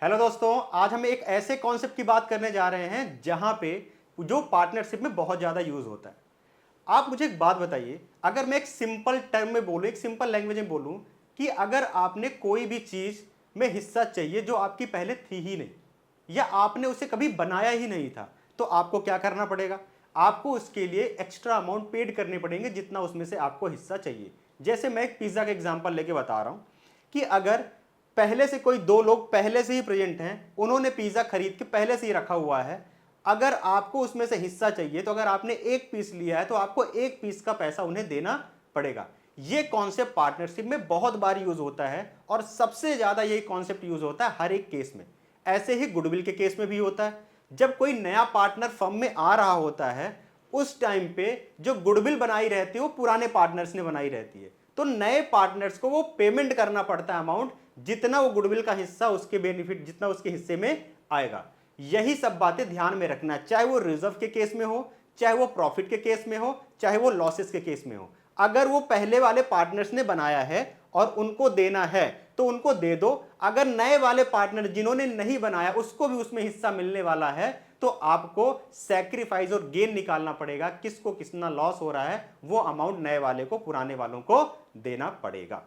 Hello दोस्तों, आज हम एक ऐसे कॉन्सेप्ट की बात करने जा रहे हैं जहां पे जो पार्टनरशिप में बहुत ज़्यादा यूज होता है। आप मुझे एक बात बताइए, अगर मैं एक सिंपल टर्म में बोलूं, एक सिंपल लैंग्वेज में बोलूं कि अगर आपने कोई भी चीज़ में हिस्सा चाहिए जो आपकी पहले थी ही नहीं या आपने उसे कभी बनाया ही नहीं था, तो आपको क्या करना पड़ेगा? आपको उसके लिए एक्स्ट्रा अमाउंट पेड करने पड़ेंगे जितना उसमें से आपको हिस्सा चाहिए। जैसे मैं एक पिज़्ज़ा का एग्जांपल लेके बता रहा हूं कि अगर पहले से कोई दो लोग पहले से ही प्रेजेंट हैं, उन्होंने पिज़्ज़ा खरीद के पहले से ही रखा हुआ है, अगर आपको उसमें से हिस्सा चाहिए तो अगर आपने एक पीस लिया है तो आपको एक पीस का पैसा उन्हें देना पड़ेगा। यह कॉन्सेप्ट पार्टनरशिप में बहुत बार यूज होता है और सबसे ज्यादा यही कॉन्सेप्ट यूज होता है हर एक केस में। ऐसे ही गुडविल के केस में भी होता है। जब कोई नया पार्टनर फर्म में आ रहा होता है, उस टाइम पे जो गुडविल बनाई रहती है वो पुराने पार्टनर्स ने बनाई रहती है, तो नए पार्टनर्स को वो पेमेंट करना पड़ता है अमाउंट, जितना वो गुडविल का हिस्सा उसके बेनिफिट जितना उसके हिस्से में आएगा। यही सब बातें ध्यान में रखना, चाहे वो रिजर्व के केस में हो, चाहे वो प्रॉफिट के केस में हो, चाहे वो लॉसेस के केस में हो। अगर वो पहले वाले पार्टनर्स ने बनाया है और उनको देना है तो उनको दे दो। अगर नए वाले पार्टनर जिन्होंने नहीं बनाया उसको भी उसमें हिस्सा मिलने वाला है, तो आपको सैक्रिफाइस और गेन निकालना पड़ेगा। किसको कितना लॉस हो रहा है वो अमाउंट नए वाले को पुराने वालों को देना पड़ेगा।